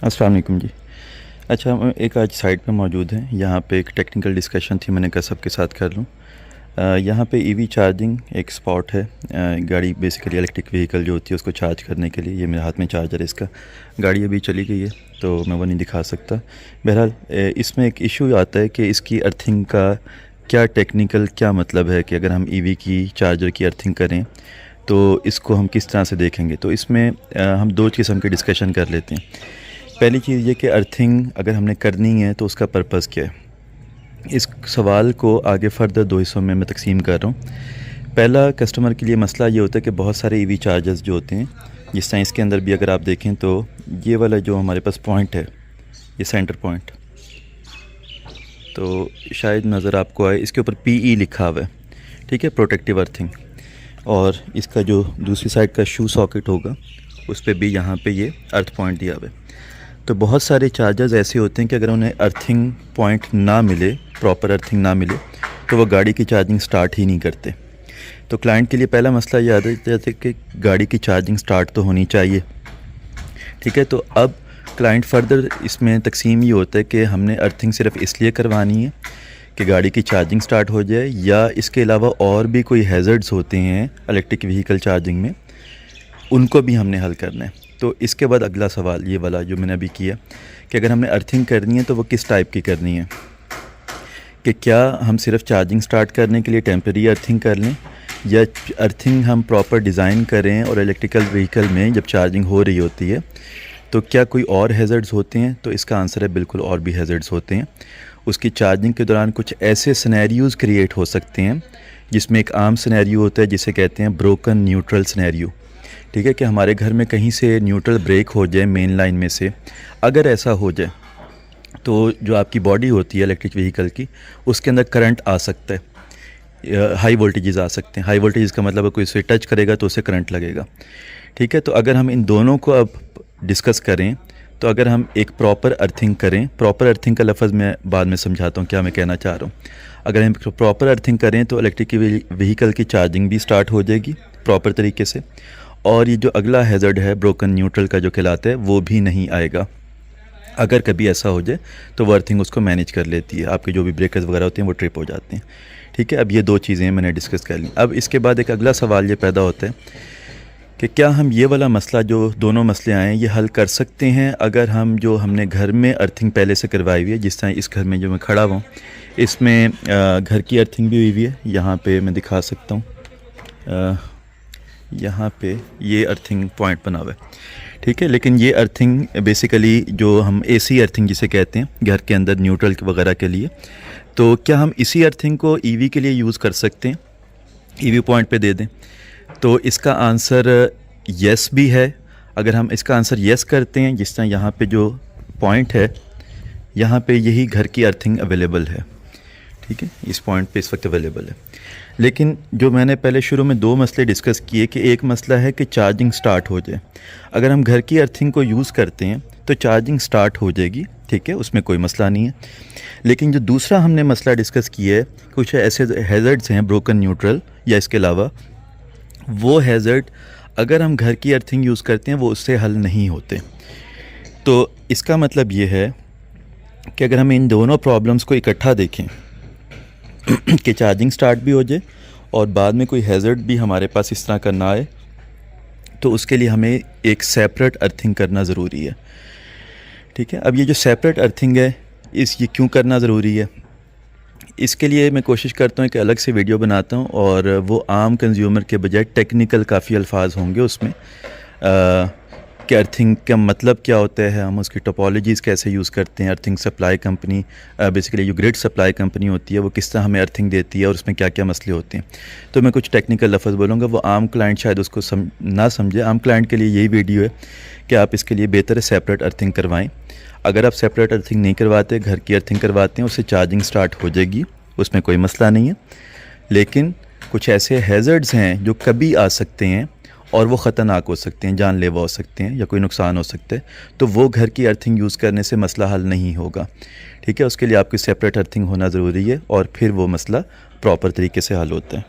अस्सलाम वालेकुम जी। अच्छा, हम एक आज साइट पे मौजूद हैं। यहाँ पे एक टेक्निकल डिस्कशन थी, मैंने कहा सबके साथ कर लूँ। यहाँ पे ईवी चार्जिंग एक स्पॉट है। गाड़ी बेसिकली इलेक्ट्रिक व्हीकल जो होती है उसको चार्ज करने के लिए। ये मेरे हाथ में चार्जर है इसका। गाड़ी अभी चली गई है तो मैं वो नहीं दिखा सकता। बहरहाल इसमें एक इशू आता है कि इसकी अर्थिंग का क्या टेक्निकल क्या मतलब है कि अगर हम ईवी की चार्जर की अर्थिंग करें तो इसको हम किस तरह से देखेंगे। तो इसमें हम दो किस्म के डिस्कशन कर लेते हैं। पहली चीज़ ये कि अर्थिंग अगर हमने करनी है तो उसका पर्पस क्या है। इस सवाल को आगे फर्दर दो हिस्सों में मैं तकसीम कर रहा हूँ। पहला, कस्टमर के लिए मसला ये होता है कि बहुत सारे ईवी चार्जर्स जो होते हैं, जिस तरह इसके अंदर भी अगर आप देखें तो ये वाला जो हमारे पास पॉइंट है, ये सेंटर पॉइंट, तो शायद नज़र आपको आए, इसके ऊपर PE लिखा हुआ है, ठीक है, प्रोटेक्टिव अर्थिंग। और इसका जो दूसरी साइड का शू सॉकेट होगा उस पर भी यहाँ पे ये अर्थ पॉइंट दिया हुआ है। तो बहुत सारे चार्जर्स ऐसे होते हैं कि अगर उन्हें अर्थिंग पॉइंट ना मिले, प्रॉपर अर्थिंग ना मिले, तो वो गाड़ी की चार्जिंग स्टार्ट ही नहीं करते। तो क्लाइंट के लिए पहला मसला ये आता है कि गाड़ी की चार्जिंग स्टार्ट तो होनी चाहिए, ठीक है। तो अब क्लाइंट फर्दर इसमें तकसीम ये होता है कि हमने अर्थिंग सिर्फ इसलिए करवानी है कि गाड़ी की चार्जिंग स्टार्ट हो जाए, या इसके अलावा और भी कोई हैज़र्ड्स होते हैं इलेक्ट्रिक व्हीकल चार्जिंग में, उनको भी हमने हल करना है। तो इसके बाद अगला सवाल ये वाला जो मैंने अभी किया कि अगर हमने अर्थिंग करनी है तो वो किस टाइप की करनी है, कि क्या हम सिर्फ चार्जिंग स्टार्ट करने के लिए टेम्परेरी अर्थिंग कर लें, या अर्थिंग हम प्रॉपर डिज़ाइन करें और इलेक्ट्रिकल व्हीकल में जब चार्जिंग हो रही होती है तो क्या कोई और हैज़र्ड्स होते हैं। तो इसका आंसर है बिल्कुल और भी हैज़र्ड्स होते हैं। उसकी चार्जिंग के दौरान कुछ ऐसे सिनेरियोज़ क्रिएट हो सकते हैं जिसमें एक आम सिनेरियो होता है जिसे कहते हैं ब्रोकन न्यूट्रल सिनेरियो, ठीक है, कि हमारे घर में कहीं से न्यूट्रल ब्रेक हो जाए मेन लाइन में से। अगर ऐसा हो जाए तो जो आपकी बॉडी होती है इलेक्ट्रिक व्हीकल की, उसके अंदर करंट आ सकता है, हाई वोल्टेजेस आ सकते हैं। हाई वोल्टेज का मतलब है कोई इसे टच करेगा तो उसे करंट लगेगा, ठीक है। तो अगर हम इन दोनों को अब डिस्कस करें तो अगर हम एक प्रॉपर अर्थिंग करें, प्रॉपर अर्थिंग का लफ्ज़ मैं बाद में समझाता हूँ क्या मैं कहना चाह रहा हूँ। अगर हम प्रॉपर अर्थिंग करें तो इलेक्ट्रिक व्हीकल की चार्जिंग भी स्टार्ट हो जाएगी प्रॉपर तरीके से, और ये जो अगला हैज़र्ड है ब्रोकन न्यूट्रल का जो कहलाता है वो भी नहीं आएगा। अगर कभी ऐसा हो जाए तो वो अर्थिंग उसको मैनेज कर लेती है, आपके जो भी ब्रेकर्स वगैरह होते हैं वो ट्रिप हो जाते हैं, ठीक है। अब ये दो चीज़ें मैंने डिस्कस कर ली। अब इसके बाद एक अगला सवाल ये पैदा होता है कि क्या हम ये वाला मसला, जो दोनों मसले आए हैं, ये हल कर सकते हैं अगर हम जो हमने घर में अर्थिंग पहले से करवाई हुई है, जिस तरह इस घर में जो मैं खड़ा हुआ हूँ इसमें घर की अर्थिंग भी हुई हुई है। यहाँ पे मैं दिखा सकता हूँ, यहाँ पे ये अर्थिंग पॉइंट बना हुआ है, ठीक है। लेकिन ये अर्थिंग बेसिकली जो हम AC अर्थिंग जिसे कहते हैं घर के अंदर न्यूट्रल वगैरह के लिए, तो क्या हम इसी अर्थिंग को EV के लिए यूज़ कर सकते हैं, EV पॉइंट पे दे दें। तो इसका आंसर येस भी है। अगर हम इसका आंसर येस करते हैं, जिस तरह यहाँ पे जो पॉइंट है यहाँ पे यही घर की अर्थिंग अवेलेबल है, ठीक है, इस पॉइंट पे इस वक्त अवेलेबल है। लेकिन जो मैंने पहले शुरू में दो मसले डिस्कस किए कि एक मसला है कि चार्जिंग स्टार्ट हो जाए। अगर हम घर की अर्थिंग को यूज़ करते हैं तो चार्जिंग स्टार्ट हो जाएगी, ठीक है, उसमें कोई मसला नहीं है। लेकिन जो दूसरा हमने मसला डिस्कस किया है, कुछ ऐसे हैज़र्ड्स हैं ब्रोकन न्यूट्रल या इसके अलावा, वो हैज़र्ड अगर हम घर की अर्थिंग यूज़ करते हैं वो उससे हल नहीं होते। तो इसका मतलब ये है कि अगर हम इन दोनों प्रॉब्लम्स को इकट्ठा देखें कि चार्जिंग स्टार्ट भी हो जाए और बाद में कोई हैज़र्ड भी हमारे पास इस तरह का ना आए, तो उसके लिए हमें एक सेपरेट अर्थिंग करना ज़रूरी है, ठीक है। अब ये जो सेपरेट अर्थिंग है ये क्यों करना ज़रूरी है, इसके लिए मैं कोशिश करता हूँ कि अलग से वीडियो बनाता हूँ, और वो आम कंज्यूमर के बजाय टेक्निकल काफ़ी अल्फाज होंगे उसमें, कि अर्थिंग का मतलब क्या होता है, हम उसकी टोपोलॉजीज़ कैसे यूज़ करते हैं, अर्थिंग सप्लाई कंपनी बेसिकली जो ग्रिड सप्लाई कंपनी होती है वो किस तरह हमें अर्थिंग देती है और उसमें क्या क्या मसले होते हैं। तो मैं कुछ टेक्निकल लफ्ज़ बोलूँगा, वो आम क्लाइंट शायद उसको ना समझे। आम क्लाइंट के लिए यही वीडियो है कि आप इसके लिए बेहतर है सेपरेट अर्थिंग करवाएँ। अगर आप सेपरेट अर्थिंग नहीं करवाते, घर की अर्थिंग करवाते हैं, उससे चार्जिंग स्टार्ट हो जाएगी, उसमें कोई मसला नहीं है। लेकिन कुछ ऐसे हैज़र्ड्स हैं जो कभी आ सकते हैं और वो ख़तरनाक हो सकते हैं, जानलेवा हो सकते हैं, या कोई नुकसान हो सकता है, तो वो घर की अर्थिंग यूज़ करने से मसला हल नहीं होगा, ठीक है। उसके लिए आपकी सेपरेट अर्थिंग होना ज़रूरी है और फिर वो मसला प्रॉपर तरीके से हल होता है।